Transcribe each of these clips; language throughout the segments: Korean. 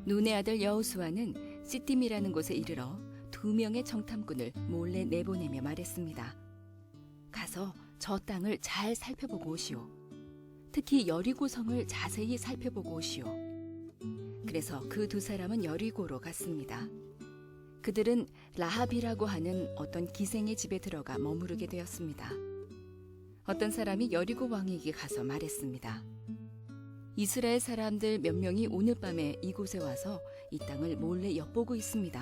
눈의 아들 여호수아는 시딤이라는 곳에 이르러 2명의 정탐꾼을 몰래 내보내며 말했습니다. 가서 저 땅을 잘 살펴보고 오시오. 특히 여리고 성을 자세히 살펴보고 오시오. 그래서 그 2사람은 여리고로 갔습니다. 그들은 라합이라고 하는 어떤 기생의 집에 들어가 머무르게 되었습니다. 어떤 사람이 여리고 왕에게 가서 말했습니다. 이스라엘 사람들 몇 명이 오늘 밤에 이곳에 와서 이 땅을 몰래 엿보고 있습니다.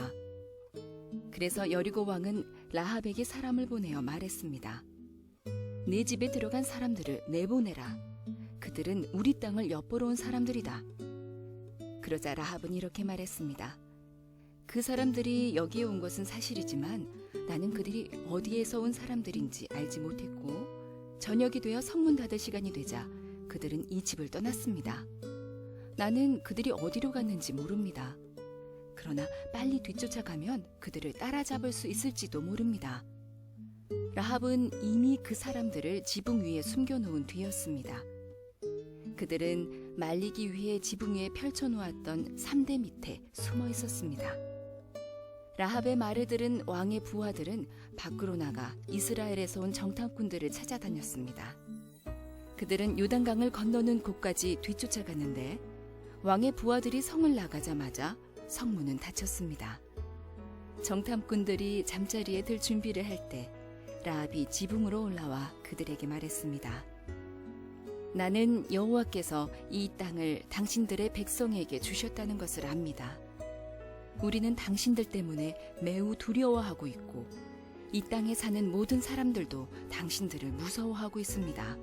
그래서 여리고 왕은 라합에게 사람을 보내어 말했습니다. 내 집에 들어간 사람들을 내보내라. 그들은 우리 땅을 엿보러 온 사람들이다. 그러자 라합은 이렇게 말했습니다. 그 사람들이 여기에 온 것은 사실이지만 나는 그들이 어디에서 온 사람들인지 알지 못했고 저녁이 되어 성문 닫을 시간이 되자 그들은 이 집을 떠났습니다. 나는 그들이 어디로 갔는지 모릅니다. 그러나 빨리 뒤쫓아가면 그들을 따라잡을 수 있을지도 모릅니다. 라합은 이미 그 사람들을 지붕 위에 숨겨놓은 뒤였습니다. 그들은 말리기 위해 지붕 위에 펼쳐놓았던 삼대 밑에 숨어 있었습니다. 라합의 말을 들은 왕의 부하들은 밖으로 나가 이스라엘에서 온 정탐꾼들을 찾아다녔습니다. 그들은 요단강을 건너는 곳까지 뒤쫓아갔는데 왕의 부하들이 성을 나가자마자 성문은 닫혔습니다. 정탐꾼들이 잠자리에 들 준비를 할 때 라합이 지붕으로 올라와 그들에게 말했습니다. 나는 여호와께서 이 땅을 당신들의 백성에게 주셨다는 것을 압니다. 우리는 당신들 때문에 매우 두려워하고 있고 이 땅에 사는 모든 사람들도 당신들을 무서워하고 있습니다.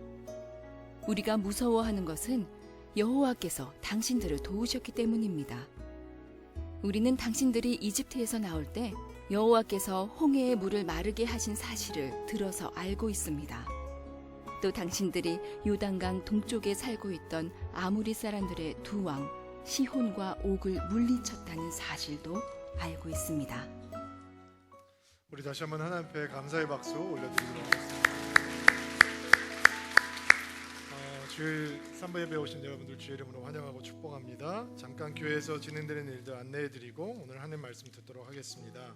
우리가 무서워하는 것은 여호와께서 당신들을 도우셨기 때문입니다. 우리는 당신들이 이집트에서 나올 때 여호와께서 홍해의 물을 마르게 하신 사실을 들어서 알고 있습니다. 또 당신들이 요단강 동쪽에 살고 있던 아무리 사람들의 2왕 시혼과 옥을 물리쳤다는 사실도 알고 있습니다. 우리 다시 한번 하나님 앞에 감사의 박수 올려드리도록 하겠습니다. 주일 3부 예배 오신 여러분들 주의 이름으로 환영하고 축복합니다. 잠깐 교회에서 진행되는 일들 안내해드리고 오늘 하나님 말씀 듣도록 하겠습니다.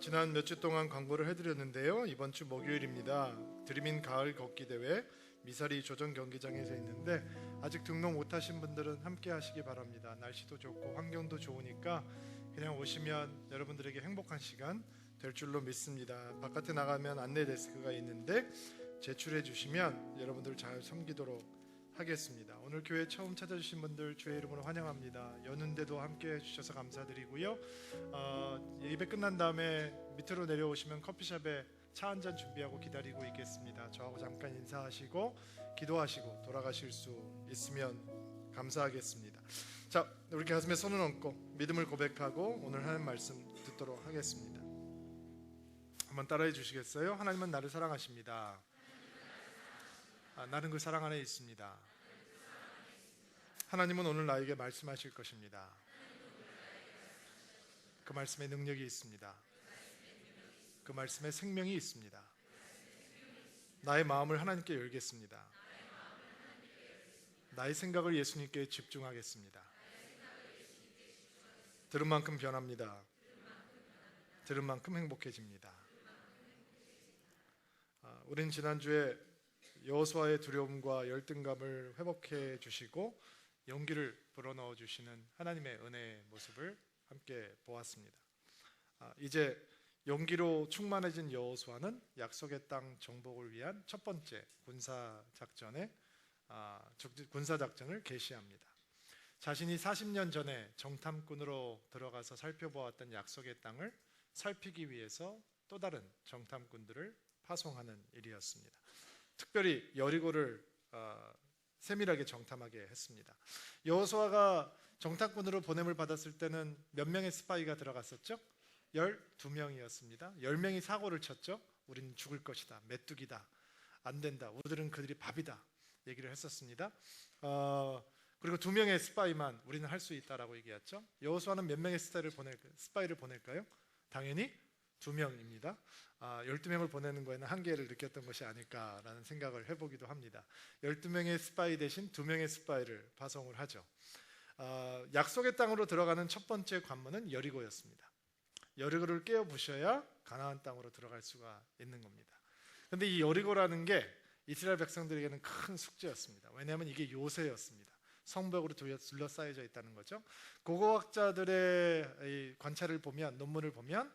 지난 몇 주 동안 광고를 해드렸는데요. 이번 주 목요일입니다. 드림인 가을 걷기 대회 미사리 조정 경기장에서 있는데 아직 등록 못하신 분들은 함께 하시기 바랍니다. 날씨도 좋고 환경도 좋으니까 그냥 오시면 여러분들에게 행복한 시간 될 줄로 믿습니다. 바깥에 나가면 안내 데스크가 있는데 제출해 주시면 여러분들 잘 섬기도록 하겠습니다. 오늘 교회 처음 찾아주신 분들 주의 이름으로 환영합니다. 여는데도 함께 해주셔서 감사드리고요. 예배 끝난 다음에 밑으로 내려오시면 커피숍에 차 한 잔 준비하고 기다리고 있겠습니다. 저하고 잠깐 인사하시고 기도하시고 돌아가실 수 있으면 감사하겠습니다. 자, 우리 가슴에 손을 얹고 믿음을 고백하고 오늘 하나님 말씀 듣도록 하겠습니다. 한번 따라해 주시겠어요? 하나님은 나를 사랑하십니다. 나는 그 사랑 안에 있습니다. 하나님은 오늘 나에게 말씀하실 것입니다. 그 말씀에 능력이 있습니다. 그 말씀에 생명이 있습니다. 나의 마음을 하나님께 열겠습니다. 나의 생각을 예수님께 집중하겠습니다. 들은 만큼 변합니다. 들은 만큼 행복해집니다. 우린 지난주에 여호수아의 두려움과 열등감을 회복해 주시고 용기를 불어넣어 주시는 하나님의 은혜의 모습을 함께 보았습니다. 이제 용기로 충만해진 여호수아는 약속의 땅 정복을 위한 첫 번째 군사 작전을 개시합니다. 자신이 40년 전에 정탐꾼으로 들어가서 살펴보았던 약속의 땅을 살피기 위해서 또 다른 정탐꾼들을 파송하는 일이었습니다. 특별히 여리고를 세밀하게 정탐하게 했습니다. 여호수아가 정탐꾼으로 보냄을 받았을 때는 몇 명의 스파이가 들어갔었죠? 12명이었습니다. 10명이 사고를 쳤죠. 우리는 죽을 것이다. 메뚜기다. 안 된다. 우리들은 그들이 밥이다. 얘기를 했었습니다. 그리고 2명의 스파이만 우리는 할 수 있다라고 얘기했죠. 여호수아는 몇 명의 스파이를 보낼까요? 당연히 2명입니다. 12명을 보내는 거에는 한계를 느꼈던 것이 아닐까라는 생각을 해보기도 합니다. 12명의 스파이 대신 2명의 스파이를 파송을 하죠. 약속의 땅으로 들어가는 첫 번째 관문은 여리고였습니다. 여리고를 깨어 부셔야 가나안 땅으로 들어갈 수가 있는 겁니다. 근데 이 여리고라는 게 이스라엘 백성들에게는 큰 숙제였습니다. 왜냐하면 이게 요새였습니다. 성벽으로 둘러싸여져 있다는 거죠. 고고학자들의 관찰을 보면, 논문을 보면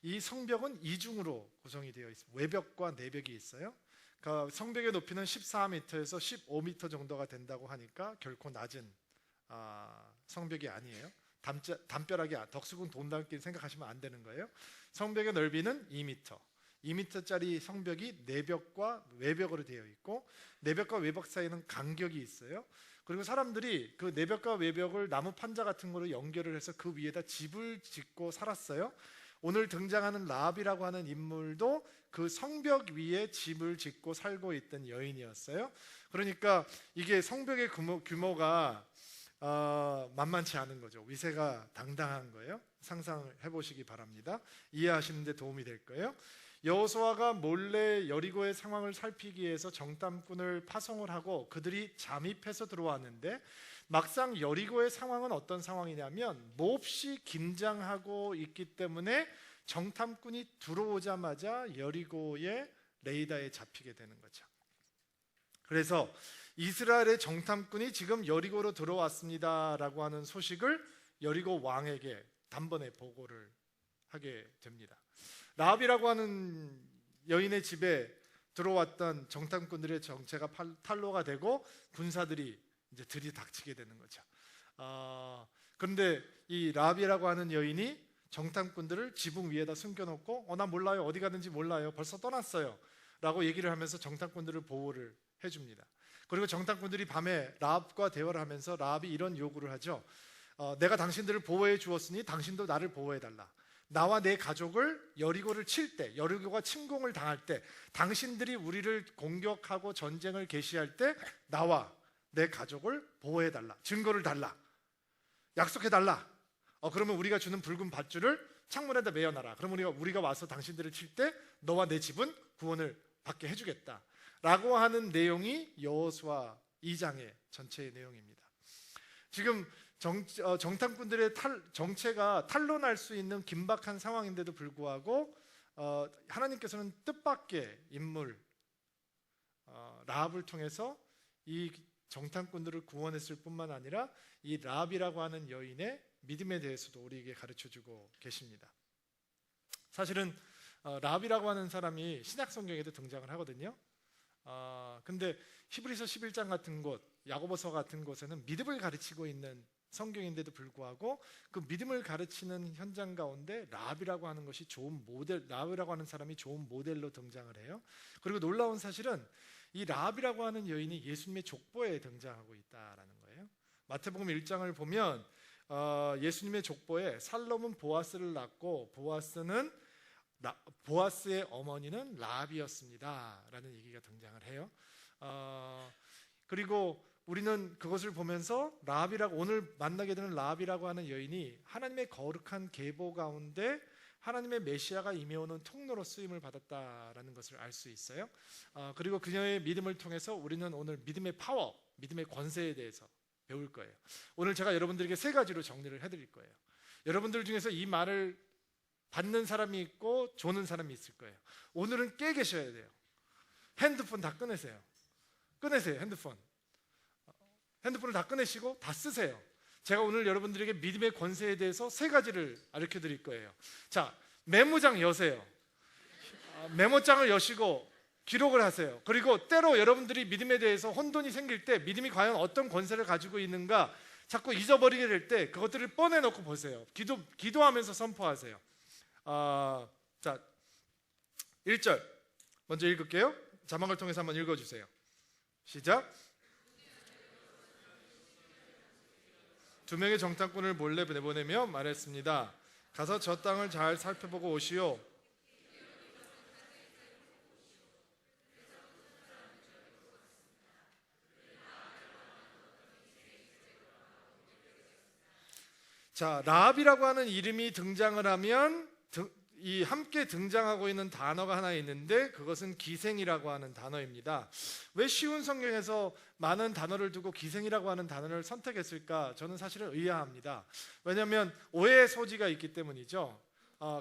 이 성벽은 이중으로 구성이 되어 있습니다. 외벽과 내벽이 있어요. 그러니까 성벽의 높이는 14m에서 15m 정도가 된다고 하니까 결코 낮은 성벽이 아니에요. 담벼락이 덕수궁 돈담길 생각하시면 안 되는 거예요. 성벽의 넓이는 2m. 2m짜리 성벽이 내벽과 외벽으로 되어 있고, 내벽과 외벽 사이에는 간격이 있어요. 그리고 사람들이 그 내벽과 외벽을 나무 판자 같은 거로 연결을 해서 그 위에다 집을 짓고 살았어요. 오늘 등장하는 라합이라고 하는 인물도 그 성벽 위에 집을 짓고 살고 있던 여인이었어요. 그러니까 이게 성벽의 규모가 만만치 않은 거죠. 위세가 당당한 거예요. 상상해 보시기 바랍니다. 이해하시는 데 도움이 될 거예요. 여호수아가 몰래 여리고의 상황을 살피기 위해서 정탐꾼을 파송을 하고 그들이 잠입해서 들어왔는데, 막상 여리고의 상황은 어떤 상황이냐면 몹시 긴장하고 있기 때문에 정탐꾼이 들어오자마자 여리고의 레이더에 잡히게 되는 거죠. 그래서 이스라엘의 정탐꾼이 지금 여리고로 들어왔습니다라고 하는 소식을 여리고 왕에게 단번에 보고를 하게 됩니다. 라합이라고 하는 여인의 집에 들어왔던 정탐꾼들의 정체가 탄로가 되고 군사들이 이제 들이닥치게 되는 거죠. 그런데 이 라합이라고 하는 여인이 정탐꾼들을 지붕 위에다 숨겨놓고 나 몰라요, 어디 갔는지 몰라요, 벌써 떠났어요 라고 얘기를 하면서 정탐꾼들을 보호를 해줍니다. 그리고 정탐꾼들이 밤에 라합과 대화를 하면서 라합이 이런 요구를 하죠. 내가 당신들을 보호해 주었으니 당신도 나를 보호해달라. 나와 내 가족을 여리고를 칠 때, 여리고가 침공을 당할 때, 당신들이 우리를 공격하고 전쟁을 개시할 때 나와 내 가족을 보호해달라. 증거를 달라. 약속해달라. 그러면 우리가 주는 붉은 밧줄을 창문에다 매어놔라. 그럼 우리가 와서 당신들을 칠 때 너와 내 집은 구원을 받게 해주겠다 라고 하는 내용이 여호수아 2장의 전체의 내용입니다. 지금 정탐꾼들의 정체가 탄로날 수 있는 긴박한 상황인데도 불구하고 하나님께서는 뜻밖의 인물 라합을 통해서 이 정탐꾼들을 구원했을 뿐만 아니라 이 라합이라고 하는 여인의 믿음에 대해서도 우리에게 가르쳐주고 계십니다. 사실은 라합이라고 하는 사람이 신약 성경에도 등장을 하거든요. 근데 히브리서 11장 같은 곳, 야고보서 같은 곳에는 믿음을 가르치고 있는 성경인데도 불구하고 그 믿음을 가르치는 현장 가운데 라합이라고 하는 것이 좋은 모델, 라합이라고 하는 사람이 좋은 모델로 등장을 해요. 그리고 놀라운 사실은 이 라합이라고 하는 여인이 예수님의 족보에 등장하고 있다라는 거예요. 마태복음 1장을 보면 예수님의 족보에 살롬은 보아스를 낳고 보아스의 어머니는 라합이었습니다 라는 얘기가 등장을 해요. 그리고 우리는 그것을 보면서 오늘 만나게 되는 라합이라고 하는 여인이 하나님의 거룩한 계보 가운데 하나님의 메시아가 임해오는 통로로 쓰임을 받았다라는 것을 알 수 있어요. 그리고 그녀의 믿음을 통해서 우리는 오늘 믿음의 파워, 믿음의 권세에 대해서 배울 거예요. 오늘 제가 여러분들에게 3가지로 정리를 해드릴 거예요. 여러분들 중에서 이 말을 받는 사람이 있고 조는 사람이 있을 거예요. 오늘은 깨 계셔야 돼요. 핸드폰 다 꺼내세요. 핸드폰을 다 꺼내시고 다 쓰세요. 제가 오늘 여러분들에게 믿음의 권세에 대해서 3가지를 가르쳐 드릴 거예요. 자, 메모장 여세요. 메모장을 여시고 기록을 하세요. 그리고 때로 여러분들이 믿음에 대해서 혼돈이 생길 때 믿음이 과연 어떤 권세를 가지고 있는가 자꾸 잊어버리게 될 때 그것들을 꺼내놓고 보세요. 기도하면서 선포하세요. 자, 1절 먼저 읽을게요. 자막을 통해서 한번 읽어주세요. 시작. 2명의 정탐꾼을 몰래 내보내며 말했습니다. 가서 저 땅을 잘 살펴보고 오시오. 자, 라합이라고 하는 이름이 등장을 하면 이 함께 등장하고 있는 단어가 하나 있는데 그것은 기생이라고 하는 단어입니다. 왜 쉬운 성경에서 많은 단어를 두고 기생이라고 하는 단어를 선택했을까? 저는 사실은 의아합니다. 왜냐하면 오해의 소지가 있기 때문이죠.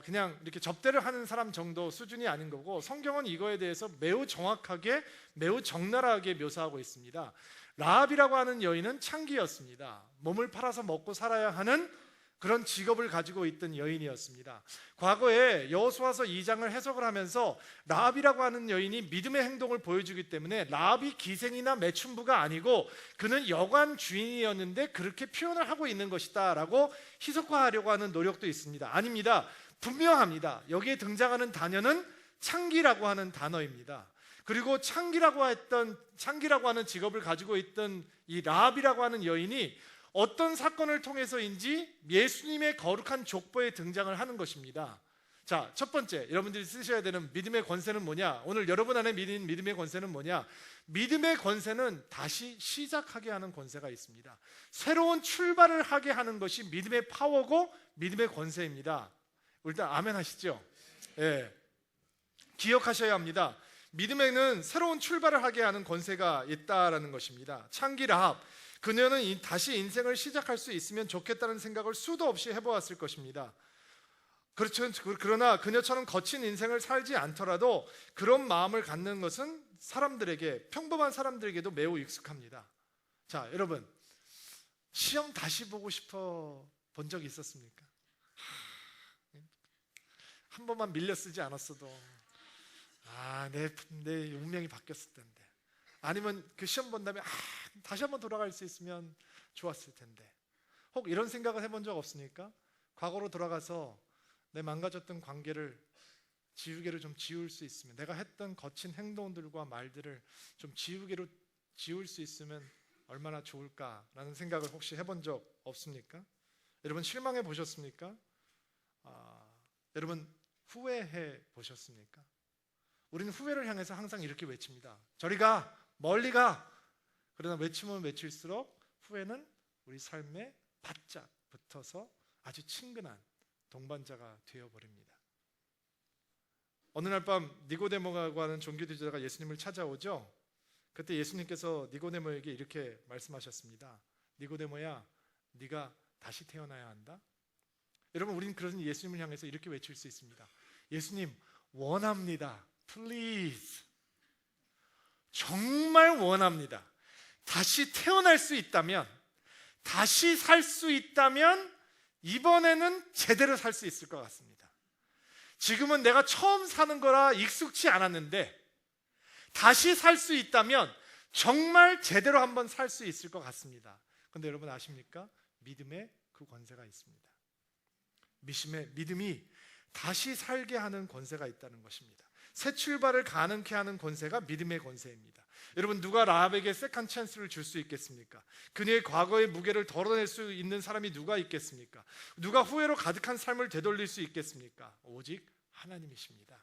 그냥 이렇게 접대를 하는 사람 정도 수준이 아닌 거고, 성경은 이거에 대해서 매우 정확하게, 매우 적나라하게 묘사하고 있습니다. 라합이라고 하는 여인은 창기였습니다. 몸을 팔아서 먹고 살아야 하는 그런 직업을 가지고 있던 여인이었습니다. 과거에 여호수아서 2장을 해석을 하면서 라합이라고 하는 여인이 믿음의 행동을 보여주기 때문에 라합이 기생이나 매춘부가 아니고 그는 여관 주인이었는데 그렇게 표현을 하고 있는 것이다 라고 희석화하려고 하는 노력도 있습니다. 아닙니다. 분명합니다. 여기에 등장하는 단어는 창기라고 하는 단어입니다. 그리고 창기라고 하는 직업을 가지고 있던 이 라합이라고 하는 여인이 어떤 사건을 통해서인지 예수님의 거룩한 족보에 등장을 하는 것입니다. 자, 첫 번째 여러분들이 쓰셔야 되는 믿음의 권세는 뭐냐? 오늘 여러분 안에 믿음의 권세는 뭐냐? 믿음의 권세는 다시 시작하게 하는 권세가 있습니다. 새로운 출발을 하게 하는 것이 믿음의 파워고 믿음의 권세입니다. 일단 아멘 하시죠? 예. 기억하셔야 합니다. 믿음에는 새로운 출발을 하게 하는 권세가 있다라는 것입니다. 창기 라합, 그녀는 다시 인생을 시작할 수 있으면 좋겠다는 생각을 수도 없이 해보았을 것입니다. 그렇죠. 그러나 그녀처럼 거친 인생을 살지 않더라도 그런 마음을 갖는 것은 사람들에게, 평범한 사람들에게도 매우 익숙합니다. 자, 여러분, 시험 다시 보고 싶어 본 적이 있었습니까? 한 번만 밀려 쓰지 않았어도 내 운명이 바뀌었을 텐데, 아니면 그 시험 본 다음에 다시 한번 돌아갈 수 있으면 좋았을 텐데, 혹 이런 생각을 해본 적 없습니까? 과거로 돌아가서 내 망가졌던 관계를 지우개로 좀 지울 수 있으면, 내가 했던 거친 행동들과 말들을 좀 지울 수 있으면 얼마나 좋을까라는 생각을 혹시 해본 적 없습니까? 여러분 실망해 보셨습니까? 여러분 후회해 보셨습니까? 우리는 후회를 향해서 항상 이렇게 외칩니다. 저리 가, 멀리 가. 그러나 외치면 외칠수록 후회는 우리 삶에 바짝 붙어서 아주 친근한 동반자가 되어버립니다. 어느 날 밤 니고데모라고 하는 종교지도자가 예수님을 찾아오죠. 그때 예수님께서 니고데모에게 이렇게 말씀하셨습니다. 니고데모야, 네가 다시 태어나야 한다. 여러분, 우리는 그런 예수님을 향해서 이렇게 외칠 수 있습니다. 예수님, 원합니다. Please. 정말 원합니다. 다시 태어날 수 있다면, 다시 살 수 있다면 이번에는 제대로 살 수 있을 것 같습니다. 지금은 내가 처음 사는 거라 익숙치 않았는데 다시 살 수 있다면 정말 제대로 한번 살 수 있을 것 같습니다. 그런데 여러분 아십니까? 믿음에 그 권세가 있습니다. 믿음이 다시 살게 하는 권세가 있다는 것입니다. 새 출발을 가능케 하는 권세가 믿음의 권세입니다. 여러분, 누가 라합에게 세컨 찬스를 줄 수 있겠습니까? 그녀의 과거의 무게를 덜어낼 수 있는 사람이 누가 있겠습니까? 누가 후회로 가득한 삶을 되돌릴 수 있겠습니까? 오직 하나님이십니다.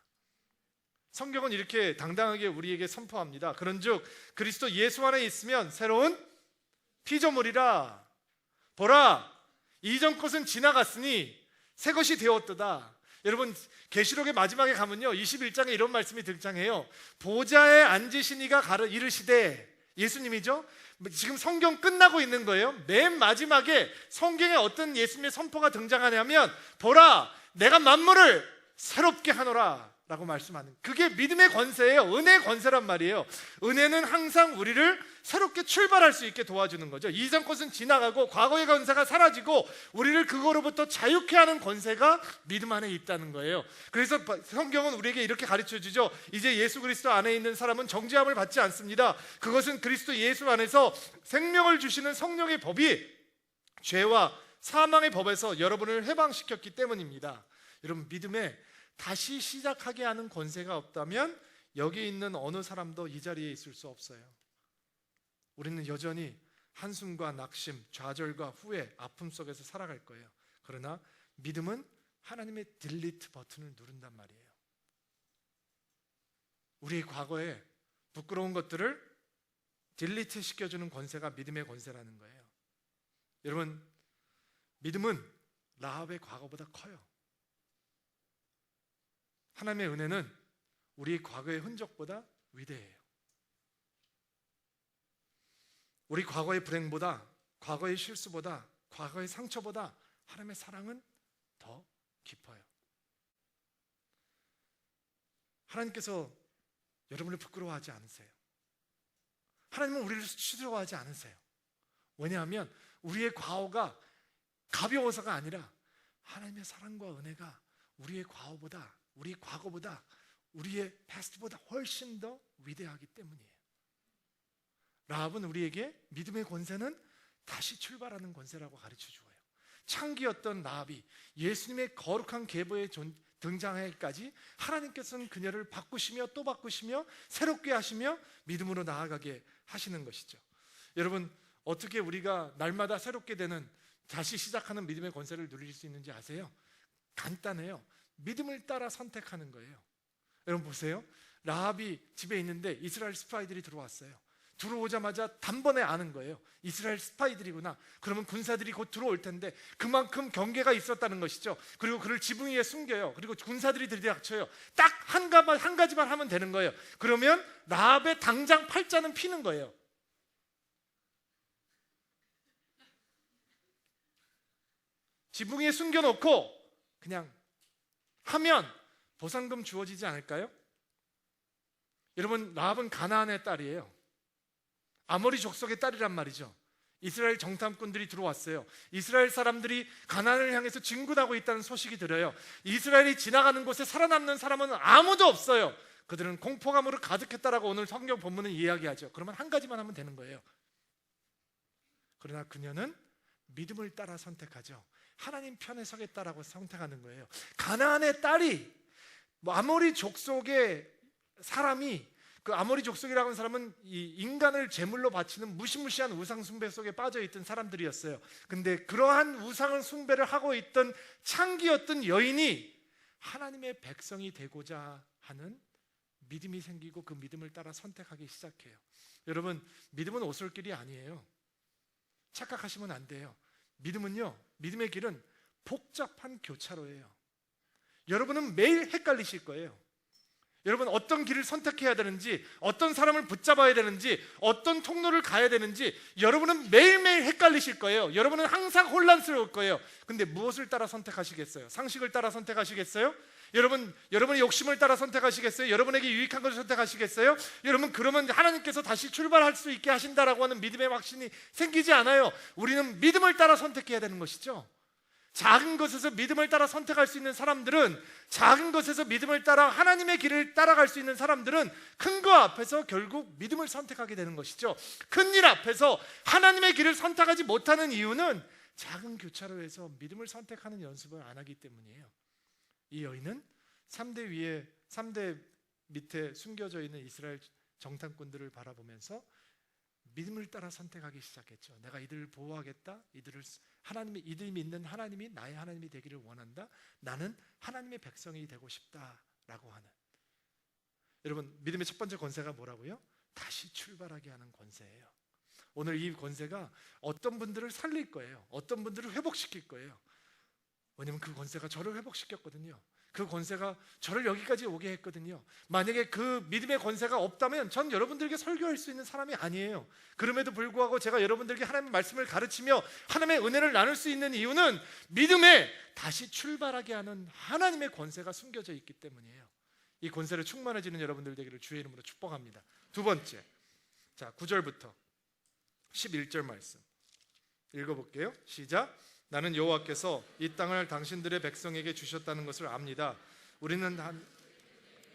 성경은 이렇게 당당하게 우리에게 선포합니다. 그런즉 그리스도 예수 안에 있으면 새로운 피조물이라. 보라, 이전 것은 지나갔으니 새 것이 되었도다. 여러분, 계시록의 마지막에 가면요 21장에 이런 말씀이 등장해요. 보좌에 앉으신 이가 이르시되, 예수님이죠. 지금 성경 끝나고 있는 거예요. 맨 마지막에 성경에 어떤 예수님의 선포가 등장하냐면, 보라, 내가 만물을 새롭게 하노라 라고 말씀하는, 그게 믿음의 권세예요. 은혜의 권세란 말이에요. 은혜는 항상 우리를 새롭게 출발할 수 있게 도와주는 거죠. 이전 것은 지나가고 과거의 권세가 사라지고 우리를 그거로부터 자유케 하는 권세가 믿음 안에 있다는 거예요. 그래서 성경은 우리에게 이렇게 가르쳐주죠. 이제 예수 그리스도 안에 있는 사람은 정죄함을 받지 않습니다. 그것은 그리스도 예수 안에서 생명을 주시는 성령의 법이 죄와 사망의 법에서 여러분을 해방시켰기 때문입니다. 여러분, 믿음에 다시 시작하게 하는 권세가 없다면 여기 있는 어느 사람도 이 자리에 있을 수 없어요. 우리는 여전히 한숨과 낙심, 좌절과 후회, 아픔 속에서 살아갈 거예요. 그러나 믿음은 하나님의 딜리트 버튼을 누른단 말이에요. 우리의 과거에 부끄러운 것들을 딜리트 시켜주는 권세가 믿음의 권세라는 거예요. 여러분, 믿음은 라합의 과거보다 커요. 하나님의 은혜는 우리 과거의 흔적보다 위대해요. 우리 과거의 불행보다, 과거의 실수보다, 과거의 상처보다 하나님의 사랑은 더 깊어요. 하나님께서 여러분을 부끄러워하지 않으세요. 하나님은 우리를 수치스러워하지 않으세요. 왜냐하면 우리의 과거가 가벼워서가 아니라 하나님의 사랑과 은혜가 우리의 과거보다, 우리 과거보다, 우리의 패스트보다 훨씬 더 위대하기 때문이에요. 라합은 우리에게 믿음의 권세는 다시 출발하는 권세라고 가르쳐 주어요. 창기였던 라합이 예수님의 거룩한 계보에 등장하기까지 하나님께서는 그녀를 바꾸시며 또 바꾸시며 새롭게 하시며 믿음으로 나아가게 하시는 것이죠. 여러분, 어떻게 우리가 날마다 새롭게 되는, 다시 시작하는 믿음의 권세를 누릴 수 있는지 아세요? 간단해요. 믿음을 따라 선택하는 거예요. 여러분 보세요. 라합이 집에 있는데 이스라엘 스파이들이 들어왔어요. 들어오자마자 단번에 아는 거예요. 이스라엘 스파이들이구나. 그러면 군사들이 곧 들어올 텐데 그만큼 경계가 있었다는 것이죠. 그리고 그를 지붕 위에 숨겨요. 그리고 군사들이 들이닥쳐요. 딱 한 가지만 하면 되는 거예요. 그러면 라합의 당장 팔자는 피는 거예요. 지붕 위에 숨겨놓고 그냥 하면 보상금 주어지지 않을까요? 여러분, 라합은 가나안의 딸이에요. 아모리 족속의 딸이란 말이죠. 이스라엘 정탐꾼들이 들어왔어요. 이스라엘 사람들이 가나안을 향해서 진군하고 있다는 소식이 들어요. 이스라엘이 지나가는 곳에 살아남는 사람은 아무도 없어요. 그들은 공포감으로 가득했다라고 오늘 성경 본문은 이야기하죠. 그러면 한 가지만 하면 되는 거예요. 그러나 그녀는 믿음을 따라 선택하죠. 하나님 편에 서겠다라고 선택하는 거예요. 가나안의 딸이, 아모리 족속의 사람이, 그 아모리 족속이라고 하는 사람은 이 인간을 제물로 바치는 무시무시한 우상 숭배 속에 빠져 있던 사람들이었어요. 근데 그러한 우상을 숭배를 하고 있던 창기였던 여인이 하나님의 백성이 되고자 하는 믿음이 생기고 그 믿음을 따라 선택하기 시작해요. 여러분, 믿음은 오솔길이 아니에요. 착각하시면 안 돼요. 믿음은요, 믿음의 길은 복잡한 교차로예요. 여러분은 매일 헷갈리실 거예요. 여러분, 어떤 길을 선택해야 되는지, 어떤 사람을 붙잡아야 되는지, 어떤 통로를 가야 되는지 여러분은 매일매일 헷갈리실 거예요. 여러분은 항상 혼란스러울 거예요. 근데 무엇을 따라 선택하시겠어요? 상식을 따라 선택하시겠어요? 여러분의 욕심을 따라 선택하시겠어요? 여러분에게 유익한 것을 선택하시겠어요? 여러분, 그러면 하나님께서 다시 출발할 수 있게 하신다라고 하는 믿음의 확신이 생기지 않아요. 우리는 믿음을 따라 선택해야 되는 것이죠. 작은 것에서 믿음을 따라 선택할 수 있는 사람들은, 작은 것에서 믿음을 따라 하나님의 길을 따라갈 수 있는 사람들은 큰 거 앞에서 결국 믿음을 선택하게 되는 것이죠. 큰 일 앞에서 하나님의 길을 선택하지 못하는 이유는 작은 교차로에서 믿음을 선택하는 연습을 안 하기 때문이에요. 이 여인은 3대 밑에 숨겨져 있는 이스라엘 정탐꾼들을 바라보면서 믿음을 따라 선택하기 시작했죠. 내가 이들을 보호하겠다. 이들이 믿는 하나님이 나의 하나님이 되기를 원한다. 나는 하나님의 백성이 되고 싶다라고 하는. 여러분, 믿음의 첫 번째 권세가 뭐라고요? 다시 출발하게 하는 권세예요. 오늘 이 권세가 어떤 분들을 살릴 거예요. 어떤 분들을 회복시킬 거예요. 왜냐면 그 권세가 저를 회복시켰거든요. 그 권세가 저를 여기까지 오게 했거든요. 만약에 그 믿음의 권세가 없다면 전 여러분들에게 설교할 수 있는 사람이 아니에요. 그럼에도 불구하고 제가 여러분들에게 하나님의 말씀을 가르치며 하나님의 은혜를 나눌 수 있는 이유는 믿음에 다시 출발하게 하는 하나님의 권세가 숨겨져 있기 때문이에요. 이 권세를 충만해지는 여러분들 되기를 주의 이름으로 축복합니다. 두 번째, 자 9절부터 11절 말씀 읽어볼게요. 시작. 나는 여호와께서 이 땅을 당신들의 백성에게 주셨다는 것을 압니다. 우리는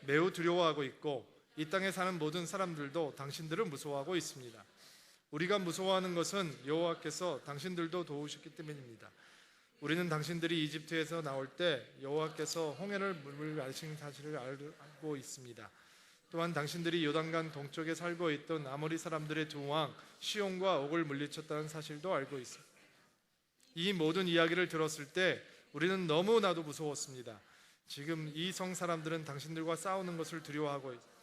매우 두려워하고 있고 이 땅에 사는 모든 사람들도 당신들을 무서워하고 있습니다. 우리가 무서워하는 것은 여호와께서 당신들도 도우셨기 때문입니다. 우리는 당신들이 이집트에서 나올 때 여호와께서 홍해를 물을 마신 사실을 알고 있습니다. 또한 당신들이 요단강 동쪽에 살고 있던 아모리 사람들의 두 왕 시온과 옥을 물리쳤다는 사실도 알고 있습니다. 이 모든 이야기를 들었을 때 우리는 너무나도 무서웠습니다. 지금 이 성 사람들은 당신들과 싸우는 것을 두려워하고 있습니다.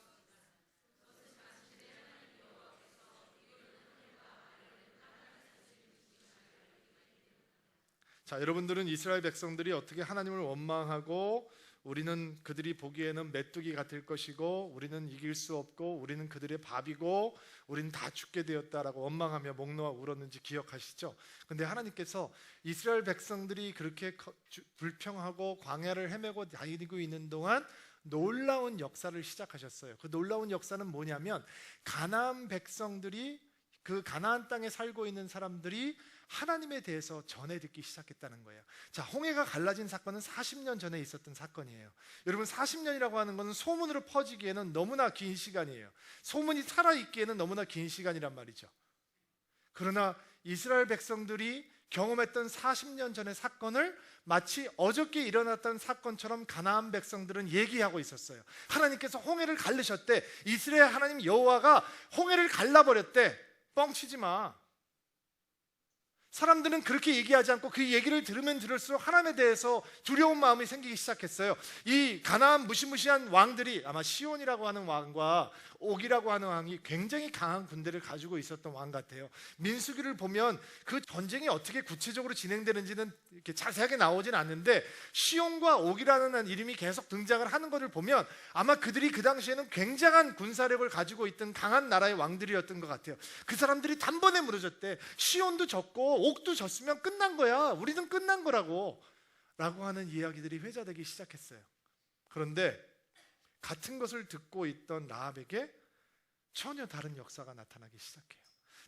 자, 여러분들은 이스라엘 백성들이 어떻게 하나님을 원망하고 우리는 그들이 보기에는 메뚜기 같을 것이고 우리는 이길 수 없고 우리는 그들의 밥이고 우리는 다 죽게 되었다라고 원망하며 목 놓아 울었는지 기억하시죠? 근데 하나님께서 이스라엘 백성들이 그렇게 불평하고 광야를 헤매고 다니고 있는 동안 놀라운 역사를 시작하셨어요. 그 놀라운 역사는 뭐냐면 가나안 백성들이, 그 가나안 땅에 살고 있는 사람들이 하나님에 대해서 전해 듣기 시작했다는 거예요. 자, 홍해가 갈라진 사건은 40년 전에 있었던 사건이에요. 여러분, 40년이라고 하는 것은 소문으로 퍼지기에는 너무나 긴 시간이에요. 소문이 살아있기에는 너무나 긴 시간이란 말이죠. 그러나 이스라엘 백성들이 경험했던 40년 전의 사건을 마치 어저께 일어났던 사건처럼 가나안 백성들은 얘기하고 있었어요. 하나님께서 홍해를 갈르셨대. 이스라엘 하나님 여호와가 홍해를 갈라버렸대. 뻥치지 마. 사람들은 그렇게 얘기하지 않고 그 얘기를 들으면 들을수록 하나님에 대해서 두려운 마음이 생기기 시작했어요. 이 가나안 무시무시한 왕들이, 아마 시온이라고 하는 왕과 옥이라고 하는 왕이 굉장히 강한 군대를 가지고 있었던 왕 같아요. 민수기를 보면 그 전쟁이 어떻게 구체적으로 진행되는지는 이렇게 자세하게 나오진 않는데 시온과 옥이라는 이름이 계속 등장을 하는 것을 보면 아마 그들이 그 당시에는 굉장한 군사력을 가지고 있던 강한 나라의 왕들이었던 것 같아요. 그 사람들이 단번에 무너졌대. 시온도 졌고 옥도 졌으면 끝난 거야. 우리는 끝난 거라고 라고 하는 이야기들이 회자되기 시작했어요. 그런데 같은 것을 듣고 있던 라합에게 전혀 다른 역사가 나타나기 시작해요.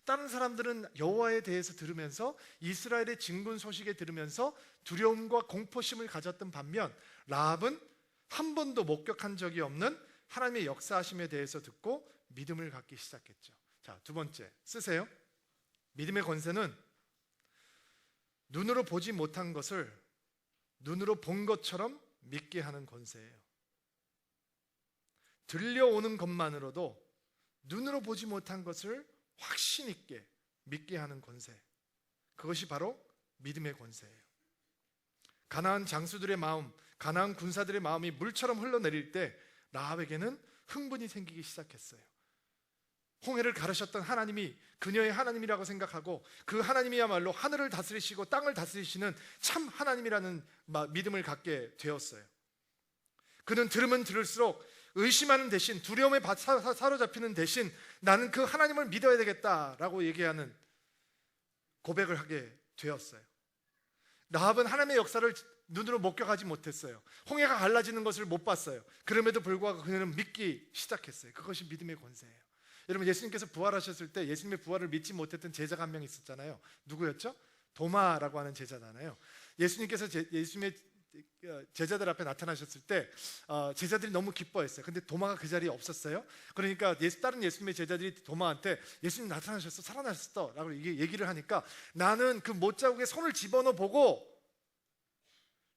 다른 사람들은 여호와에 대해서 들으면서 이스라엘의 진군 소식에 들으면서 두려움과 공포심을 가졌던 반면 라합은 한 번도 목격한 적이 없는 하나님의 역사하심에 대해서 듣고 믿음을 갖기 시작했죠. 자, 두 번째 쓰세요. 믿음의 권세는 눈으로 보지 못한 것을 눈으로 본 것처럼 믿게 하는 권세예요. 들려오는 것만으로도 눈으로 보지 못한 것을 확신 있게 믿게 하는 권세, 그것이 바로 믿음의 권세예요. 가나안 장수들의 마음, 가나안 군사들의 마음이 물처럼 흘러내릴 때 라합에게는 흥분이 생기기 시작했어요. 홍해를 가르셨던 하나님이 그녀의 하나님이라고 생각하고 그 하나님이야말로 하늘을 다스리시고 땅을 다스리시는 참 하나님이라는 믿음을 갖게 되었어요. 그는 들으면 들을수록 의심하는 대신, 두려움에 사로잡히는 대신 나는 그 하나님을 믿어야 되겠다라고 얘기하는 고백을 하게 되었어요. 라합은 하나님의 역사를 눈으로 목격하지 못했어요. 홍해가 갈라지는 것을 못 봤어요. 그럼에도 불구하고 그녀는 믿기 시작했어요. 그것이 믿음의 권세예요. 여러분, 예수님께서 부활하셨을 때 예수님의 부활을 믿지 못했던 제자가 한 명 있었잖아요. 누구였죠? 도마라고 하는 제자잖아요. 예수님께서 예수님의 제자들 앞에 나타나셨을 때 제자들이 너무 기뻐했어요. 근데 도마가 그 자리에 없었어요. 그러니까 다른 예수님의 제자들이 도마한테 예수님 나타나셨어, 살아나셨어 라고 얘기를 하니까 나는 그 못자국에 손을 집어넣어 보고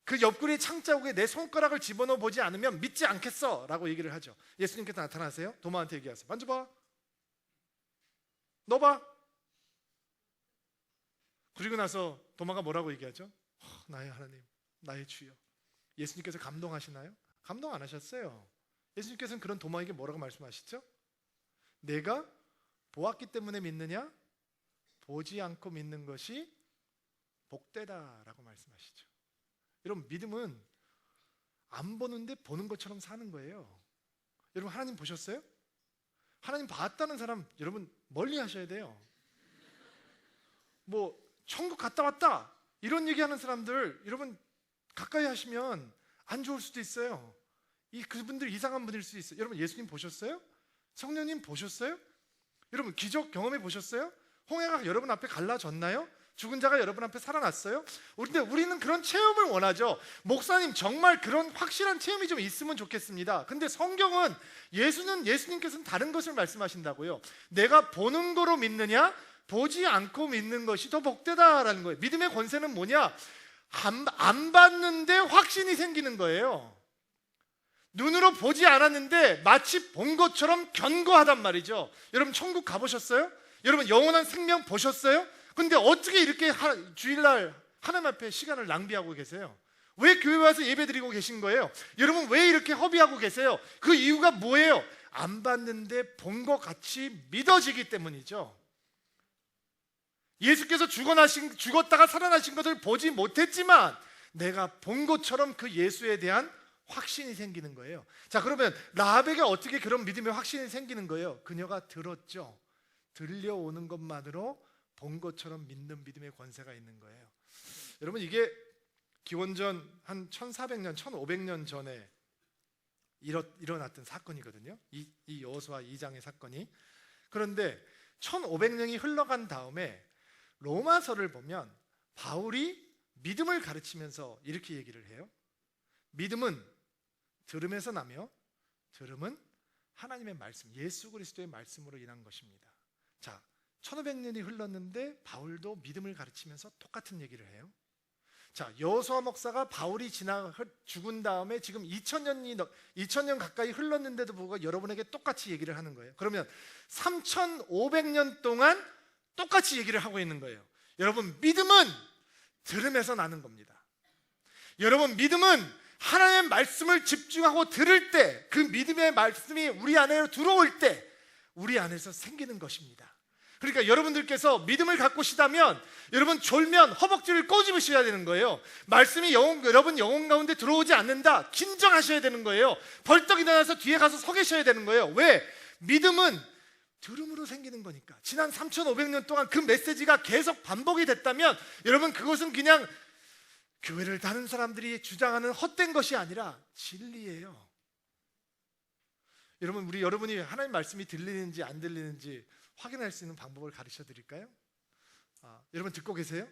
그 옆구리의 창자국에 내 손가락을 집어넣어 보지 않으면 믿지 않겠어 라고 얘기를 하죠. 예수님께서 나타나세요. 도마한테 얘기하세요. 만져봐, 넣어봐. 그리고 나서 도마가 뭐라고 얘기하죠? 나의 하나님, 나의 주여. 예수님께서 감동하시나요? 감동 안 하셨어요. 예수님께서는 그런 도마에게 뭐라고 말씀하시죠? 내가 보았기 때문에 믿느냐? 보지 않고 믿는 것이 복되다라고 말씀하시죠. 여러분, 믿음은 안 보는데 보는 것처럼 사는 거예요. 여러분, 하나님 보셨어요? 하나님 봤다는 사람 여러분 멀리 하셔야 돼요. 뭐 천국 갔다 왔다 이런 얘기하는 사람들 여러분 가까이 하시면 안 좋을 수도 있어요. 그분들 이상한 분일 수 있어요. 여러분, 예수님 보셨어요? 성령님 보셨어요? 여러분, 기적 경험해 보셨어요? 홍해가 여러분 앞에 갈라졌나요? 죽은 자가 여러분 앞에 살아났어요? 근데 우리는 그런 체험을 원하죠. 목사님, 정말 그런 확실한 체험이 좀 있으면 좋겠습니다. 근데 성경은 예수님께서는 다른 것을 말씀하신다고요. 내가 보는 거로 믿느냐? 보지 않고 믿는 것이 더 복되다라는 거예요. 믿음의 권세는 뭐냐? 안 봤는데 확신이 생기는 거예요. 눈으로 보지 않았는데 마치 본 것처럼 견고하단 말이죠. 여러분, 천국 가보셨어요? 여러분, 영원한 생명 보셨어요? 근데 어떻게 이렇게 주일날 하나님 앞에 시간을 낭비하고 계세요? 왜 교회 와서 예배 드리고 계신 거예요? 여러분, 왜 이렇게 허비하고 계세요? 그 이유가 뭐예요? 안 봤는데 본 것 같이 믿어지기 때문이죠. 예수께서 죽었다가 살아나신 것을 보지 못했지만 내가 본 것처럼 그 예수에 대한 확신이 생기는 거예요. 자, 그러면 라합에게 어떻게 그런 믿음의 확신이 생기는 거예요? 그녀가 들었죠. 들려오는 것만으로 본 것처럼 믿는 믿음의 권세가 있는 거예요. 여러분, 이게 기원전 한 1400년, 1500년 전에 일어났던 사건이거든요. 이 여호수아 2장의 사건이. 그런데 1500년이 흘러간 다음에 로마서를 보면 바울이 믿음을 가르치면서 이렇게 얘기를 해요. 믿음은 들음에서 나며 들음은 하나님의 말씀, 예수 그리스도의 말씀으로 인한 것입니다. 자, 1500년이 흘렀는데 바울도 믿음을 가르치면서 똑같은 얘기를 해요. 자, 여호수아 목사가 바울이 죽은 다음에 지금 2000년 가까이 흘렀는데도 불구하고 여러분에게 똑같이 얘기를 하는 거예요. 그러면 3500년 동안 똑같이 얘기를 하고 있는 거예요. 여러분, 믿음은 들음에서 나는 겁니다. 여러분, 믿음은 하나님의 말씀을 집중하고 들을 때, 그 믿음의 말씀이 우리 안으로 들어올 때 우리 안에서 생기는 것입니다. 그러니까 여러분들께서 믿음을 갖고 시다면 여러분 졸면 허벅지를 꼬집으셔야 되는 거예요. 말씀이 여러분 영혼 가운데 들어오지 않는다, 긴장하셔야 되는 거예요. 벌떡 일어나서 뒤에 가서 서 계셔야 되는 거예요. 왜? 믿음은 들음으로 생기는 거니까. 지난 3500년 동안 그 메시지가 계속 반복이 됐다면 여러분, 그것은 그냥 교회를 다른 사람들이 주장하는 헛된 것이 아니라 진리예요. 여러분이 하나님 말씀이 들리는지 안 들리는지 확인할 수 있는 방법을 가르쳐 드릴까요? 여러분 듣고 계세요?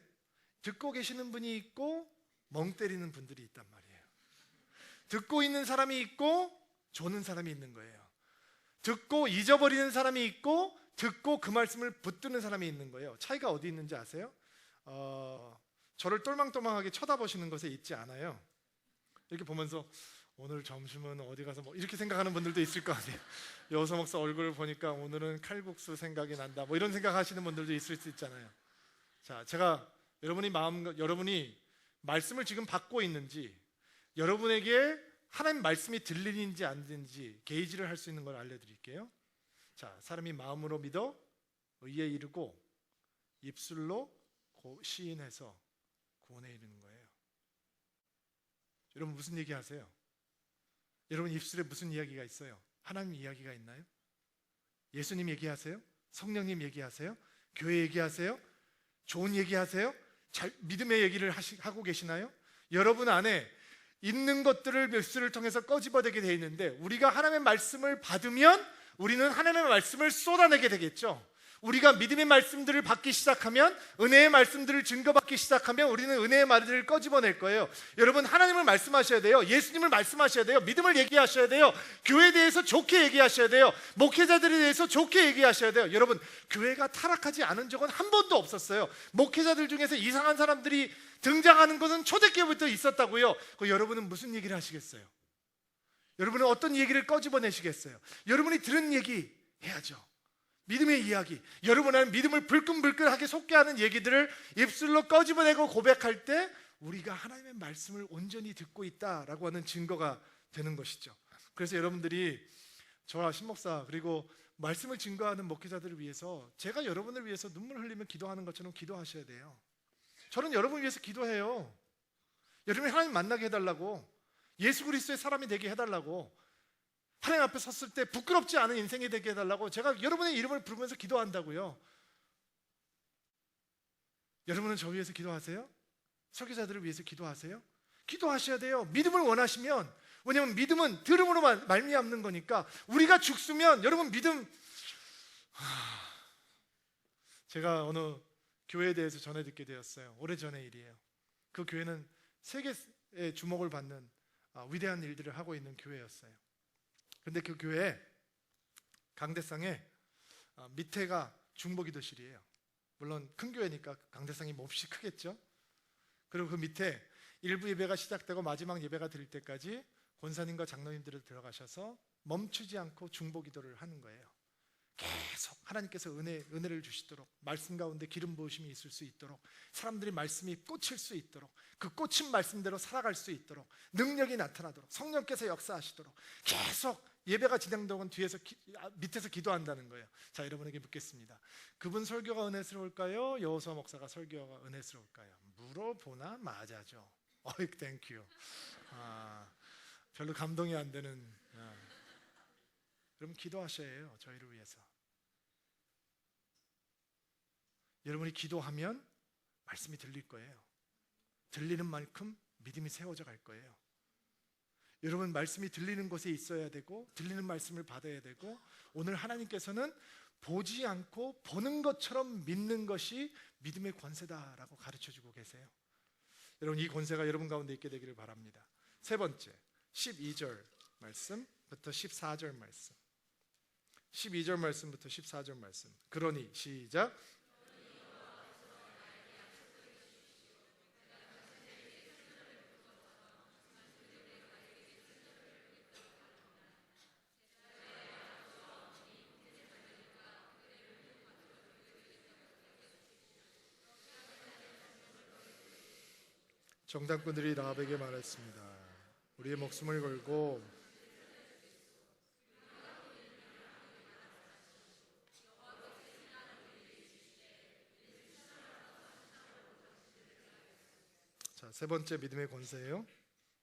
듣고 계시는 분이 있고 멍 때리는 분들이 있단 말이에요. 듣고 있는 사람이 있고 조는 사람이 있는 거예요. 듣고 잊어버리는 사람이 있고 듣고 그 말씀을 붙드는 사람이 있는 거예요. 차이가 어디 있는지 아세요? 저를 똘망똘망하게 쳐다보시는 것에 있지 않아요. 이렇게 보면서 오늘 점심은 어디 가서 뭐 이렇게 생각하는 분들도 있을 거 아니에요. 여호수아 목사 얼굴을 보니까 오늘은 칼국수 생각이 난다, 뭐 이런 생각하시는 분들도 있을 수 있잖아요. 자, 제가 여러분이 말씀을 지금 받고 있는지, 여러분에게 하나님 말씀이 들리는지 안 들리는지 게이지를 할 수 있는 걸 알려드릴게요. 자, 사람이 마음으로 믿어 의에 이르고 입술로 시인해서 구원에 이르는 거예요. 여러분 무슨 얘기 하세요? 여러분 입술에 무슨 이야기가 있어요? 하나님 이야기가 있나요? 예수님 얘기하세요? 성령님 얘기하세요? 교회 얘기하세요? 좋은 얘기하세요? 믿음의 얘기를 하고 계시나요? 여러분 안에 있는 것들을 입술을 통해서 꺼집어내게 되어 있는데, 우리가 하나님의 말씀을 받으면 우리는 하나님의 말씀을 쏟아내게 되겠죠. 우리가 믿음의 말씀들을 받기 시작하면, 은혜의 말씀들을 증거받기 시작하면 우리는 은혜의 말들을 꺼집어낼 거예요. 여러분, 하나님을 말씀하셔야 돼요. 예수님을 말씀하셔야 돼요. 믿음을 얘기하셔야 돼요. 교회에 대해서 좋게 얘기하셔야 돼요. 목회자들에 대해서 좋게 얘기하셔야 돼요. 여러분, 교회가 타락하지 않은 적은 한 번도 없었어요. 목회자들 중에서 이상한 사람들이 등장하는 것은 초대교회부터 있었다고요. 여러분은 무슨 얘기를 하시겠어요? 여러분은 어떤 얘기를 꺼집어내시겠어요? 여러분이 들은 얘기 해야죠. 믿음의 이야기, 여러분 안에 믿음을 불끈불끈하게 솟게 하는 얘기들을 입술로 꺼집어내고 고백할 때 우리가 하나님의 말씀을 온전히 듣고 있다라고 하는 증거가 되는 것이죠. 그래서 여러분들이 저와 신목사 그리고 말씀을 증거하는 목회자들을 위해서, 제가 여러분을 위해서 눈물 흘리며 기도하는 것처럼 기도하셔야 돼요. 저는 여러분을 위해서 기도해요. 여러분이 하나님 만나게 해달라고, 예수 그리스도의 사람이 되게 해달라고, 하나님 앞에 섰을 때 부끄럽지 않은 인생이 되게 해달라고 제가 여러분의 이름을 부르면서 기도한다고요. 여러분은 저 위해서 기도하세요? 설교자들을 위해서 기도하세요? 기도하셔야 돼요. 믿음을 원하시면. 왜냐하면 믿음은 들음으로 말미암는 거니까. 우리가 죽으면 여러분 믿음, 제가 어느 교회에 대해서 전해 듣게 되었어요. 오래전의 일이에요. 그 교회는 세계의 주목을 받는 위대한 일들을 하고 있는 교회였어요. 근데 그 교회 강대상에 밑에가 중보기도실이에요. 물론 큰 교회니까 강대상이 몹시 크겠죠. 그리고 그 밑에 일부 예배가 시작되고 마지막 예배가 드릴 때까지 권사님과 장로님들이 들어가셔서 멈추지 않고 중보기도를 하는 거예요. 계속 하나님께서 은혜를 주시도록, 말씀 가운데 기름 부으심이 있을 수 있도록, 사람들이 말씀이 꽂힐 수 있도록, 그 꽂힌 말씀대로 살아갈 수 있도록, 능력이 나타나도록, 성령께서 역사하시도록 계속 예배가 진행되고 뒤에서 밑에서 기도한다는 거예요. 자, 여러분에게 묻겠습니다. 그분 설교가 은혜스러울까요? 여호수아 목사가 설교가 은혜스러울까요? 물어보나 마자죠. 어이, 땡큐. 별로 감동이 안 되는. 여러분 기도하셔야 해요. 저희를 위해서. 여러분이 기도하면 말씀이 들릴 거예요. 들리는 만큼 믿음이 세워져 갈 거예요. 여러분 말씀이 들리는 곳에 있어야 되고 들리는 말씀을 받아야 되고, 오늘 하나님께서는 보지 않고 보는 것처럼 믿는 것이 믿음의 권세다라고 가르쳐주고 계세요. 여러분 이 권세가 여러분 가운데 있게 되기를 바랍니다. 세 번째 12절 말씀부터 14절 말씀, 12절 말씀부터 14절 말씀. 그러니 시작. 정탐꾼들이 라합에게 말했습니다. 우리의 목숨을 걸고 자, 세 번째 믿음의 권세예요.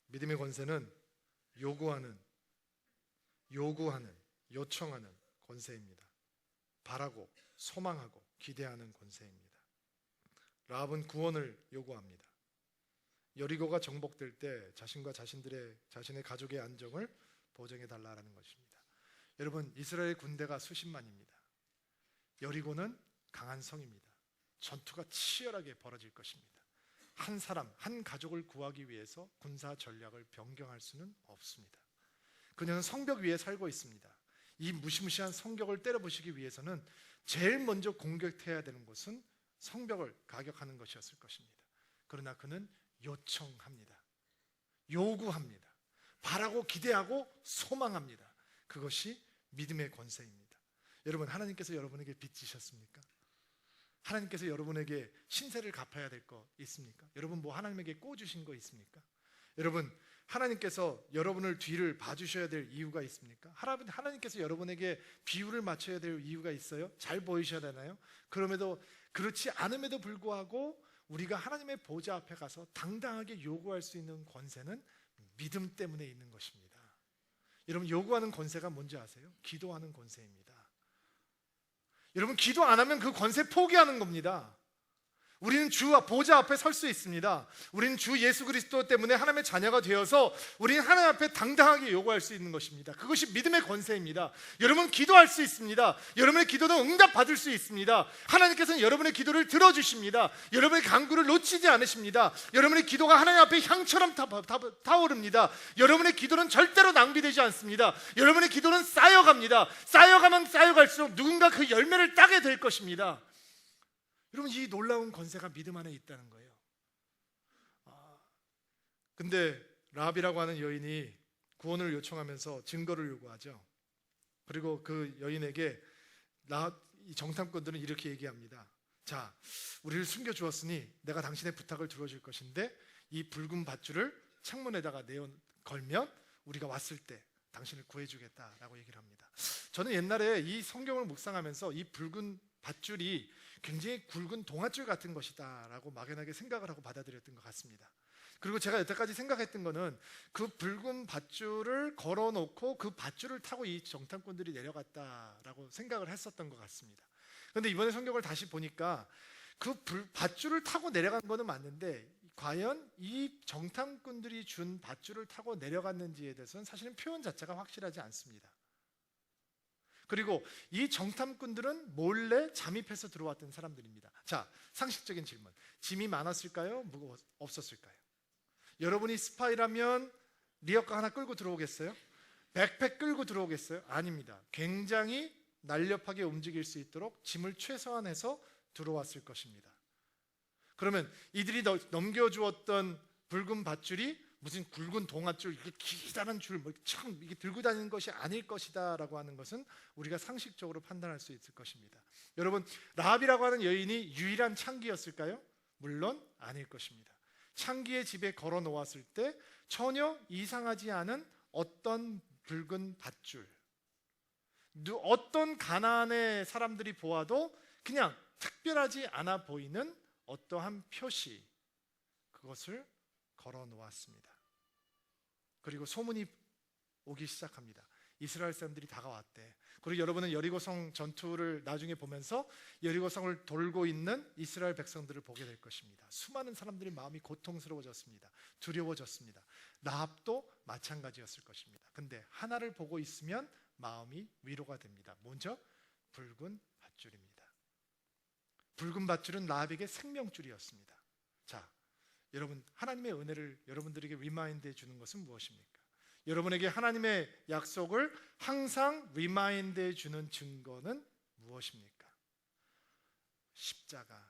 믿음의 권세는 요구하는, 요청하는 권세입니다. 바라고, 소망하고, 기대하는 권세입니다. 라합은 구원을 요구합니다. 여리고가 정복될 때 자신과 자신의 가족의 안정을 보증해 달라라는 것입니다. 여러분 이스라엘 군대가 수십만입니다. 여리고는 강한 성입니다. 전투가 치열하게 벌어질 것입니다. 한 사람, 한 가족을 구하기 위해서 군사 전략을 변경할 수는 없습니다. 그녀는 성벽 위에 살고 있습니다. 이 무시무시한 성벽을 때려부시기 위해서는 제일 먼저 공격해야 되는 것은 성벽을 가격하는 것이었을 것입니다. 그러나 그는 요청합니다. 요구합니다. 바라고 기대하고 소망합니다. 그것이 믿음의 권세입니다. 여러분 하나님께서 여러분에게 빚지셨습니까? 하나님께서 여러분에게 신세를 갚아야 될 거 있습니까? 여러분 뭐 하나님에게 꿔주신 거 있습니까? 여러분 하나님께서 여러분을 뒤를 봐주셔야 될 이유가 있습니까? 하나님께서 여러분에게 비유를 맞춰야 될 이유가 있어요? 잘 보이셔야 되나요? 그럼에도 그렇지 않음에도 불구하고 우리가 하나님의 보좌 앞에 가서 당당하게 요구할 수 있는 권세는 믿음 때문에 있는 것입니다. 여러분 요구하는 권세가 뭔지 아세요? 기도하는 권세입니다. 여러분 기도 안 하면 그 권세 포기하는 겁니다. 우리는 주 보좌 앞에 설 수 있습니다. 우리는 주 예수 그리스도 때문에 하나님의 자녀가 되어서 우리는 하나님 앞에 당당하게 요구할 수 있는 것입니다. 그것이 믿음의 권세입니다. 여러분 기도할 수 있습니다. 여러분의 기도는 응답받을 수 있습니다. 하나님께서는 여러분의 기도를 들어주십니다. 여러분의 간구를 놓치지 않으십니다. 여러분의 기도가 하나님 앞에 향처럼 타오릅니다. 여러분의 기도는 절대로 낭비되지 않습니다. 여러분의 기도는 쌓여갑니다. 쌓여가면 쌓여갈수록 누군가 그 열매를 따게 될 것입니다. 여러분 이 놀라운 권세가 믿음 안에 있다는 거예요. 근데 라합이라고 하는 여인이 구원을 요청하면서 증거를 요구하죠. 그리고 그 여인에게 이 정탐꾼들은 이렇게 얘기합니다. 자, 우리를 숨겨주었으니 내가 당신의 부탁을 들어줄 것인데 이 붉은 밧줄을 창문에다가 걸면 우리가 왔을 때 당신을 구해주겠다라고 얘기를 합니다. 저는 옛날에 이 성경을 묵상하면서 이 붉은 밧줄이 굉장히 굵은 동아줄 같은 것이다 라고 막연하게 생각을 하고 받아들였던 것 같습니다. 그리고 제가 여태까지 생각했던 거는 그 붉은 밧줄을 걸어놓고 그 밧줄을 타고 이 정탐꾼들이 내려갔다라고 생각을 했었던 것 같습니다. 그런데 이번에 성경을 다시 보니까 그 밧줄을 타고 내려간 거는 맞는데 과연 이 정탐꾼들이 준 밧줄을 타고 내려갔는지에 대해서는 사실은 표현 자체가 확실하지 않습니다. 그리고 이 정탐꾼들은 몰래 잠입해서 들어왔던 사람들입니다. 자, 상식적인 질문. 짐이 많았을까요? 없었을까요? 여러분이 스파이라면 리어카 하나 끌고 들어오겠어요? 백팩 끌고 들어오겠어요? 아닙니다. 굉장히 날렵하게 움직일 수 있도록 짐을 최소한해서 들어왔을 것입니다. 그러면 이들이 넘겨주었던 붉은 밧줄이 무슨 굵은 동아줄, 이게 기다란 줄, 참 이게 들고 다니는 것이 아닐 것이다라고 하는 것은 우리가 상식적으로 판단할 수 있을 것입니다. 여러분, 라합이라고 하는 여인이 유일한 창기였을까요? 물론 아닐 것입니다. 창기의 집에 걸어 놓았을 때 전혀 이상하지 않은 어떤 붉은 밧줄, 어떤 가나안의 사람들이 보아도 그냥 특별하지 않아 보이는 어떠한 표시, 그것을 걸어 놓았습니다. 그리고 소문이 오기 시작합니다. 이스라엘 사람들이 다가왔대. 그리고 여러분은 여리고성 전투를 나중에 보면서 여리고성을 돌고 있는 이스라엘 백성들을 보게 될 것입니다. 수많은 사람들의 마음이 고통스러워졌습니다. 두려워졌습니다. 라합도 마찬가지였을 것입니다. 근데 하나를 보고 있으면 마음이 위로가 됩니다. 먼저 붉은 밧줄입니다. 붉은 밧줄은 라합에게 생명줄이었습니다. 자, 여러분, 하나님의 은혜를 여러분들에게 리마인드해 주는 것은 무엇입니까? 여러분에게 하나님의 약속을 항상 리마인드해 주는 증거는 무엇입니까? 십자가입니다.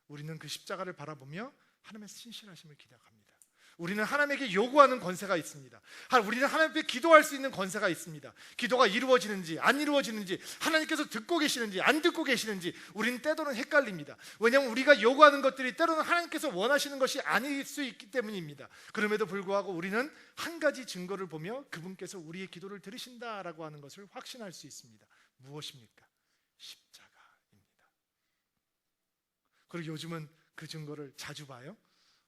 우리는 그 십자가를 바라보며 하나님의 신실하심을 기대합니다. 우리는 하나님에게 요구하는 권세가 있습니다. 우리는 하나님 앞에 기도할 수 있는 권세가 있습니다. 기도가 이루어지는지 안 이루어지는지, 하나님께서 듣고 계시는지 안 듣고 계시는지 우리는 때로는 헷갈립니다. 왜냐하면 우리가 요구하는 것들이 때로는 하나님께서 원하시는 것이 아닐 수 있기 때문입니다. 그럼에도 불구하고 우리는 한 가지 증거를 보며 그분께서 우리의 기도를 들으신다라고 하는 것을 확신할 수 있습니다. 무엇입니까? 십자가입니다. 그리고 요즘은 그 증거를 자주 봐요.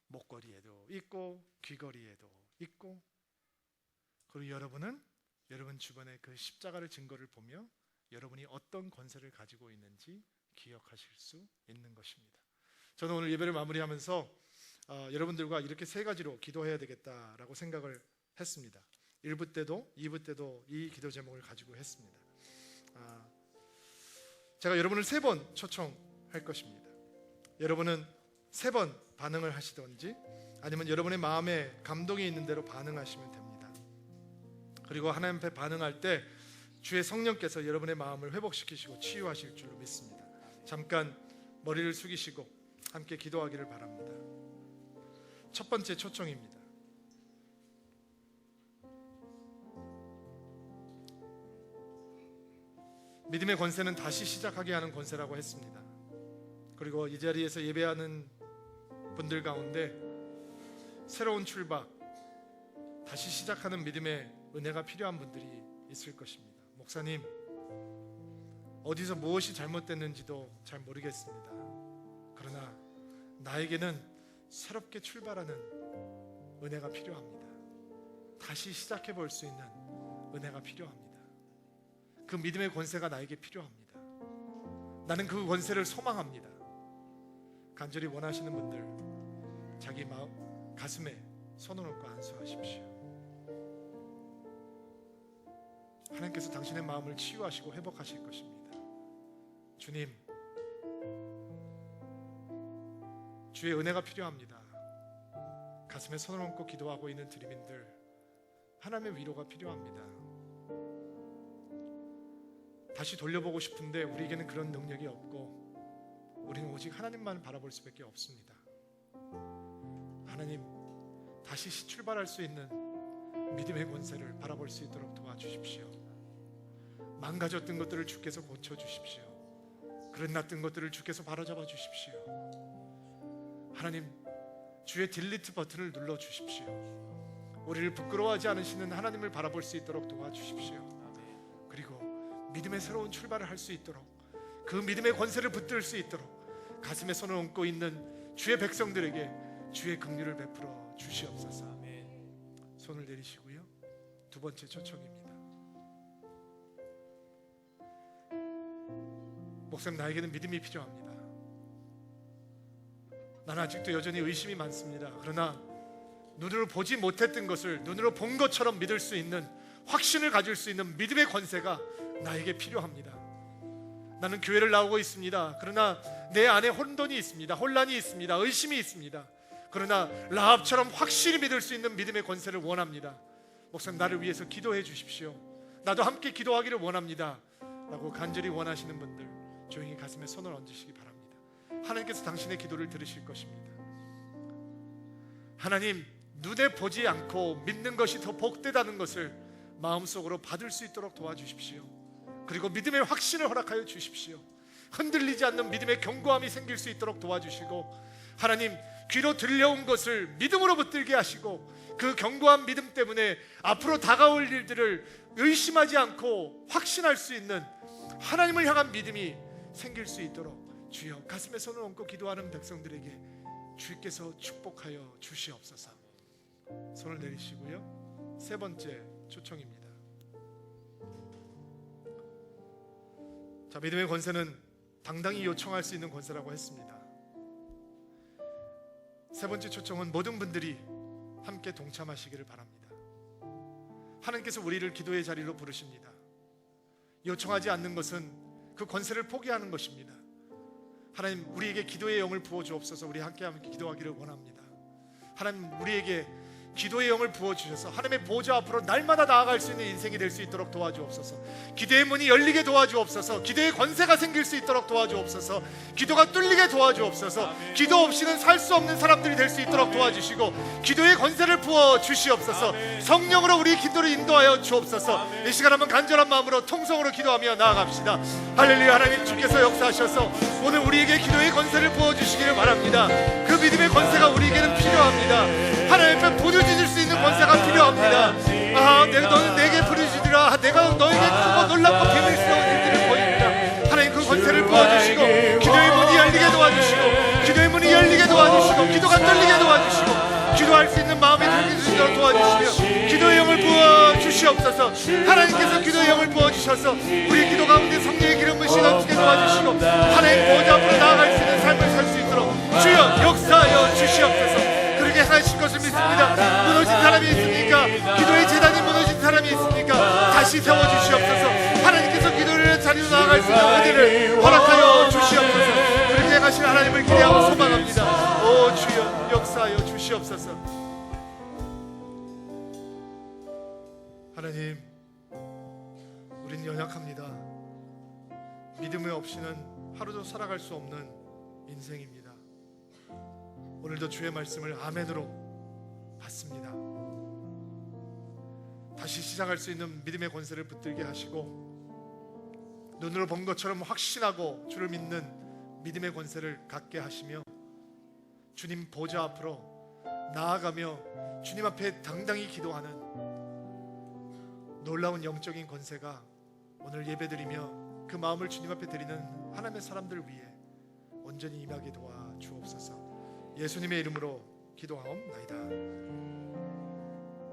목걸이에도 있고 귀걸이에도 있고. 그리고 여러분은 여러분 주변에 그 십자가를 증거를 보며 여러분이 어떤 권세를 가지고 있는지 기억하실 수 있는 것입니다. 저는 오늘 예배를 마무리하면서 여러분들과 이렇게 세 가지로 기도해야 되겠다라고 생각을 했습니다. 1부 때도 2부 때도 이 기도 제목을 가지고 했습니다. 제가 여러분을 3번 초청할 것입니다. 여러분은 3번 반응을 하시던지 아니면 여러분의 마음에 감동이 있는 대로 반응하시면 됩니다. 그리고 하나님 앞에 반응할 때 주의 성령께서 여러분의 마음을 회복시키시고 치유하실 줄로 믿습니다. 잠깐 머리를 숙이시고 함께 기도하기를 바랍니다. 첫 번째 초청입니다. 믿음의 권세는 다시 시작하게 하는 권세라고 했습니다. 그리고 이 자리에서 예배하는 분들 가운데 새로운 출발, 다시 시작하는 믿음의 은혜가 필요한 분들이 있을 것입니다. 목사님, 어디서 무엇이 잘못됐는지도 잘 모르겠습니다. 그러나 나에게는 새롭게 출발하는 은혜가 필요합니다. 다시 시작해 볼 수 있는 은혜가 필요합니다. 그 믿음의 권세가 나에게 필요합니다. 나는 그 권세를 소망합니다. 간절히 원하시는 분들 자기 마음 가슴에 손을 얹고 안수하십시오. 하나님께서 당신의 마음을 치유하시고 회복하실 것입니다. 주님, 주의 은혜가 필요합니다. 가슴에 손을 얹고 기도하고 있는 드림인들, 하나님의 위로가 필요합니다. 다시 돌려보고 싶은데 우리에게는 그런 능력이 없고 우리는 오직 하나님만 바라볼 수밖에 없습니다. 하나님, 다시 출발할 수 있는 믿음의 권세를 바라볼 수 있도록 도와주십시오. 망가졌던 것들을 주께서 고쳐주십시오. 그릇났던 것들을 주께서 바로잡아 주십시오. 하나님, 주의 딜리트 버튼을 눌러주십시오. 우리를 부끄러워하지 않으시는 하나님을 바라볼 수 있도록 도와주십시오. 그리고 믿음의 새로운 출발을 할 수 있도록, 그 믿음의 권세를 붙들 수 있도록 가슴에 손을 얹고 있는 주의 백성들에게 주의 긍휼을 베풀어 주시옵소서. 손을 내리시고요. 두 번째 초청입니다. 목사님, 나에게는 믿음이 필요합니다. 나는 아직도 여전히 의심이 많습니다. 그러나 눈으로 보지 못했던 것을 눈으로 본 것처럼 믿을 수 있는, 확신을 가질 수 있는 믿음의 권세가 나에게 필요합니다. 나는 교회를 나오고 있습니다. 그러나 내 안에 혼돈이 있습니다. 혼란이 있습니다. 의심이 있습니다. 그러나 라합처럼 확실히 믿을 수 있는 믿음의 권세를 원합니다. 목사님, 나를 위해서 기도해 주십시오. 나도 함께 기도하기를 원합니다 라고 간절히 원하시는 분들 조용히 가슴에 손을 얹으시기 바랍니다. 하나님께서 당신의 기도를 들으실 것입니다. 하나님, 눈에 보지 않고 믿는 것이 더 복되다는 것을 마음속으로 받을 수 있도록 도와주십시오. 그리고 믿음의 확신을 허락하여 주십시오. 흔들리지 않는 믿음의 견고함이 생길 수 있도록 도와주시고, 하나님, 귀로 들려온 것을 믿음으로 붙들게 하시고, 그 견고한 믿음 때문에 앞으로 다가올 일들을 의심하지 않고 확신할 수 있는 하나님을 향한 믿음이 생길 수 있도록 주여, 가슴에 손을 얹고 기도하는 백성들에게 주께서 축복하여 주시옵소서. 손을 내리시고요. 세 번째 초청입니다. 자, 믿음의 권세는 당당히 요청할 수 있는 권세라고 했습니다. 세 번째 초청은 모든 분들이 함께 동참하시기를 바랍니다. 하나님께서 우리를 기도의 자리로 부르십니다. 요청하지 않는 것은 그 권세를 포기하는 것입니다. 하나님, 우리에게 기도의 영을 부어주옵소서. 우리 함께 기도하기를 원합니다. 하나님, 우리에게 기도의 영을 부어주셔서 하나님의 보좌 앞으로 날마다 나아갈 수 있는 인생이 될 수 있도록 도와주옵소서. 기도의 문이 열리게 도와주옵소서. 기도의 권세가 생길 수 있도록 도와주옵소서. 기도가 뚫리게 도와주옵소서. 기도 없이는 살 수 없는 사람들이 될 수 있도록 도와주시고, 기도의 권세를 부어주시옵소서. 성령으로 우리 기도를 인도하여 주옵소서. 이 시간 한번 간절한 마음으로 통성으로 기도하며 나아갑시다. 할렐루야. 하나님, 주께서 역사하셔서 오늘 우리에게 기도의 권세를 부어주시기를 바랍니다. 그 믿음의 권세가 우리에게는 필요합니다. 하나님 앞에 부르짖을 수 있는 권세가 필요합니다. 너는 내게 부르짖으라. 내가 너에게 크고 놀랍고 비밀스러운 일들을 보입니다. 하나님, 그 권세를 부어주시고 기도의 문이 열리게 도와주시고, 기도의 문이 열리게 도와주시고, 기도가 떨리게 도와주시고, 기도할 수 있는 마음이 들게 수 있도록 도와주시며, 기도의 영을 부어주시옵소서. 하나님께서 기도의 영을 부어주셔서 우리 기도 가운데 성령의 기름 부으시 넘치게 도와주시고, 하나님 보좌 앞으로 나아갈 수 있는 삶을 살 수 있도록 주여 역사하여 주시옵소서. 그렇게 하실 것을 믿습니다. 무너진 사람이 있습니까? 기도의 재단이 무너진 사람이 있습니까? 다시 세워주시옵소서. 하나님께서 기도를 자리로 나아갈 수 있는 은혜를 허락하여 주시옵소서. 그렇게 하신 하나님을 기대하고 소망합니다. 오 주여 역사하여 주시옵소서. 하나님, 우린 연약합니다. 믿음이 없이는 하루도 살아갈 수 없는 인생입니다. 오늘도 주의 말씀을 아멘으로 받습니다. 다시 시작할 수 있는 믿음의 권세를 붙들게 하시고, 눈으로 본 것처럼 확신하고 주를 믿는 믿음의 권세를 갖게 하시며, 주님 보좌 앞으로 나아가며 주님 앞에 당당히 기도하는 놀라운 영적인 권세가 오늘 예배드리며 그 마음을 주님 앞에 드리는 하나님의 사람들 위해 온전히 임하게 도와 주옵소서. 예수님의 이름으로 기도하옵나이다.